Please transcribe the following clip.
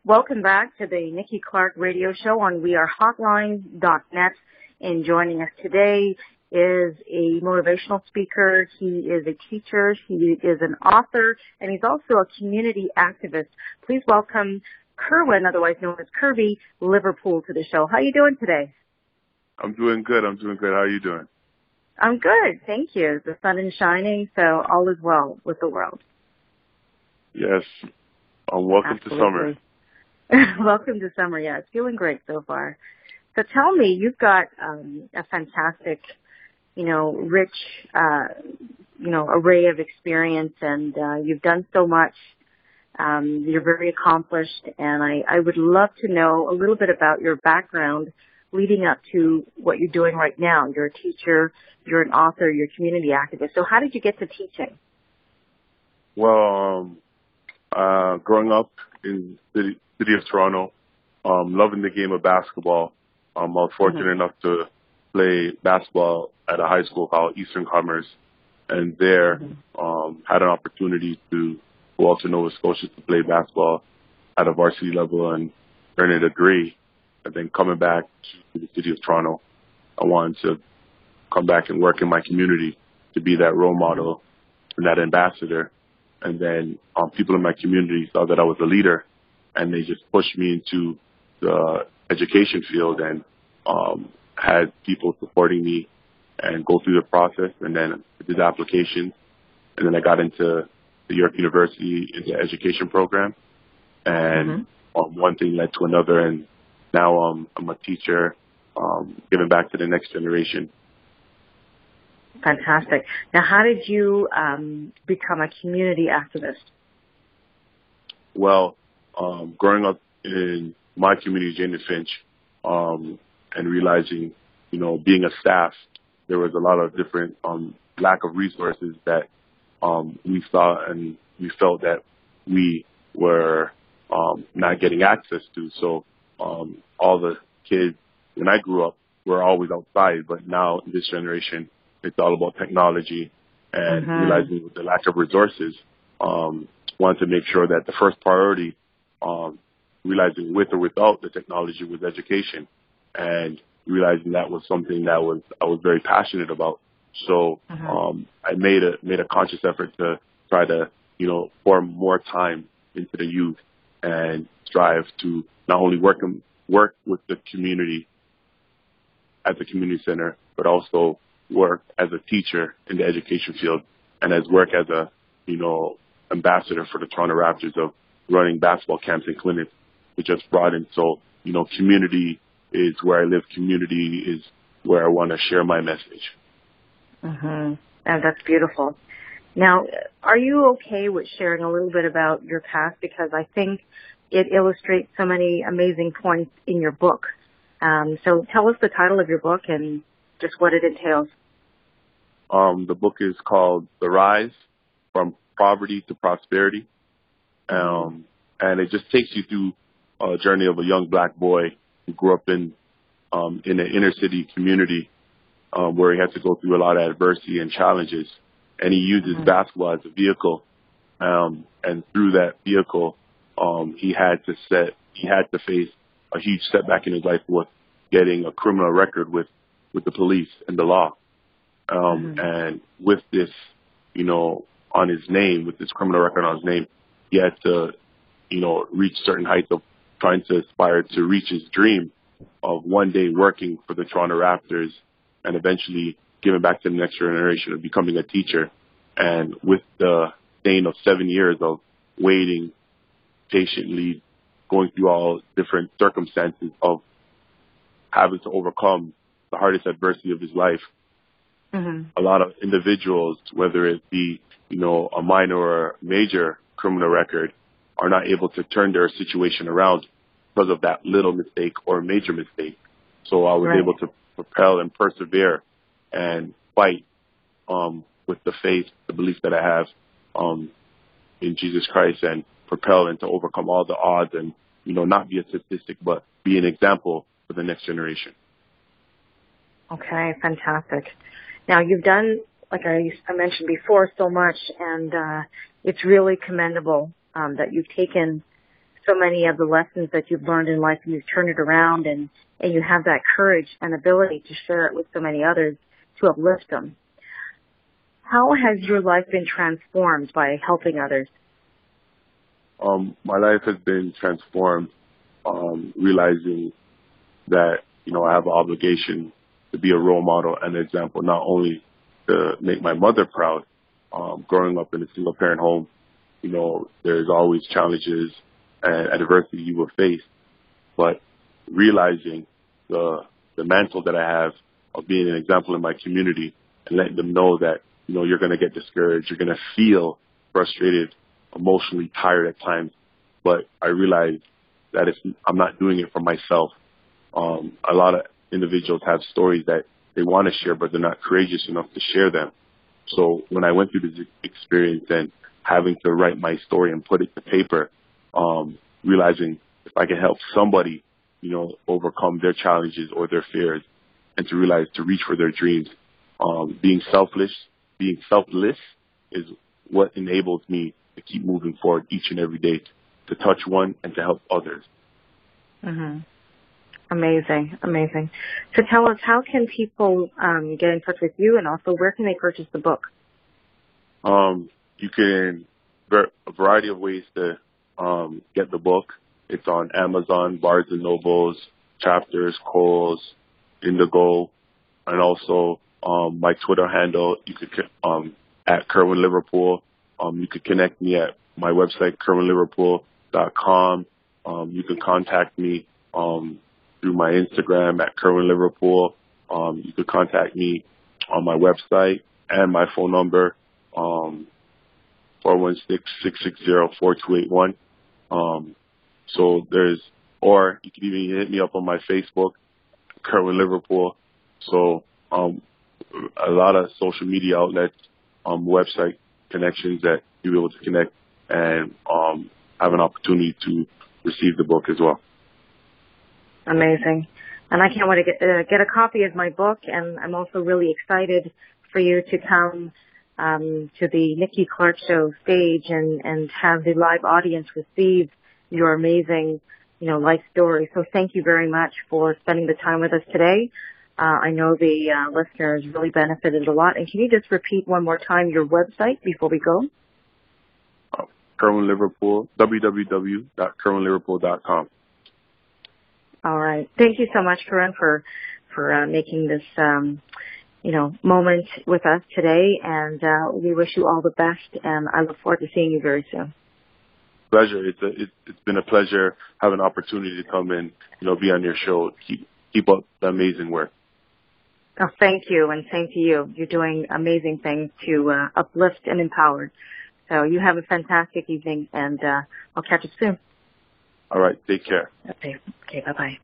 Welcome back to the Nikki Clarke Radio Show on wearehotline.net. And joining us today is a motivational speaker. He is a teacher. He is an author, and he's also a community activist. Please welcome Kerwin, otherwise known as Kerwin Liverpool, to the show. How are you doing today? I'm doing good. How are you doing? I'm good. Thank you. The sun is shining, so all is well with the world. Yes. Welcome Absolutely. to summer. Welcome to summer. Yeah, it's feeling great so far. So tell me, you've got a fantastic, rich, array of experience, and you've done so much. You're very accomplished, and I would love to know a little bit about your background leading up to what you're doing right now. You're a teacher, you're an author, you're a community activist. So how did you get to teaching? Well, growing up in the city of Toronto, loving the game of basketball, I was fortunate enough to play basketball at a high school called Eastern Commerce, and there had an opportunity to go out to Nova Scotia to play basketball at a varsity level and earn a degree. And then coming back to the city of Toronto, I wanted to come back and work in my community to be that role model and that ambassador. And then people in my community saw that I was a leader, and they just pushed me into the education field and had people supporting me and go through the process. And then I did the applications, and then I got into the York University in the education program. And one thing led to another, and now I'm a teacher, giving back to the next generation. Fantastic. Now, how did you become a community activist? Well, growing up in my community, Jane and Finch, and realizing, being a staff, there was a lot of different lack of resources that we saw, and we felt that we were not getting access to. So all the kids, when I grew up, were always outside, but now in this generation, it's all about technology, and realizing with the lack of resources, wanted to make sure that the first priority, realizing with or without the technology, was education, and realizing that was something that I was very passionate about. So I made a conscious effort to try to pour more time into the youth and strive to not only work with the community at the community center, but also work as a teacher in the education field, and work as a ambassador for the Toronto Raptors of running basketball camps and clinics, which just brought in. So community is where I live. Community is where I want to share my message. And that's beautiful. Now, are you okay with sharing a little bit about your past? Because I think it illustrates so many amazing points in your book. So tell us the title of your book and just what it entails. The book is called The Rise from Poverty to Prosperity. And it just takes you through a journey of a young black boy who grew up in an inner city community where he had to go through a lot of adversity and challenges. And he uses basketball as a vehicle. And through that vehicle, he had to face a huge setback in his life with getting a criminal record with the police and the law. And with this, on his name, with this criminal record on his name, he had to, reach certain heights of trying to aspire to reach his dream of one day working for the Toronto Raptors and eventually giving back to the next generation of becoming a teacher. And with the stain of 7 years of waiting patiently, going through all different circumstances of having to overcome the hardest adversity of his life, a lot of individuals, whether it be, a minor or major criminal record, are not able to turn their situation around because of that little mistake or major mistake. So I was able to propel and persevere and fight with the faith, the belief that I have in Jesus Christ, and propel and to overcome all the odds and, not be a statistic, but be an example for the next generation. Okay, fantastic. Now, you've done, like I mentioned before, so much, and it's really commendable that you've taken so many of the lessons that you've learned in life, and you've turned it around, and you have that courage and ability to share it with so many others to uplift them. How has your life been transformed by helping others? My life has been transformed, realizing that, I have an obligation to be a role model and an example, not only to make my mother proud. Growing up in a single parent home, there's always challenges and adversity you will face, but realizing the mantle that I have of being an example in my community and letting them know that, you're going to get discouraged, you're going to feel frustrated, emotionally tired at times, but I realize that I'm not doing it for myself. A lot of individuals have stories that they want to share, but they're not courageous enough to share them. So when I went through this experience and having to write my story and put it to paper, realizing if I can help somebody, overcome their challenges or their fears, and to realize to reach for their dreams, being selfless is what enables me to keep moving forward each and every day, to touch one and to help others. Mm-hmm. Amazing. So tell us, how can people get in touch with you, and also where can they purchase the book? You can, a variety of ways to get the book. It's on Amazon, Barnes & Nobles, Chapters, Kohl's, Indigo, and also my Twitter handle. You could at Kerwin Liverpool. You could connect me at my website, KerwinLiverpool.com. You can contact me through my Instagram at Kerwin Liverpool. You could contact me on my website and my phone number, 416-660-4281. So or you can even hit me up on my Facebook, Kerwin Liverpool. So a lot of social media outlets, website connections that you'll be able to connect and have an opportunity to receive the book as well. Amazing. And I can't wait to get a copy of my book, and I'm also really excited for you to come to the Nikki Clarke Show stage and have the live audience receive your amazing, life story. So thank you very much for spending the time with us today. I know the listeners really benefited a lot. And can you just repeat one more time your website before we go? Kerwin Liverpool, www.kerwinliverpool.com. All right. Thank you so much, Kerwin, for making this, moment with us today. And we wish you all the best. And I look forward to seeing you very soon. Pleasure. It's been a pleasure having an opportunity to come in, be on your show. Keep up the amazing work. Oh, thank you, and same to you. You're doing amazing things to uplift and empower. So you have a fantastic evening, and I'll catch you soon. All right. Take care. Okay, bye-bye.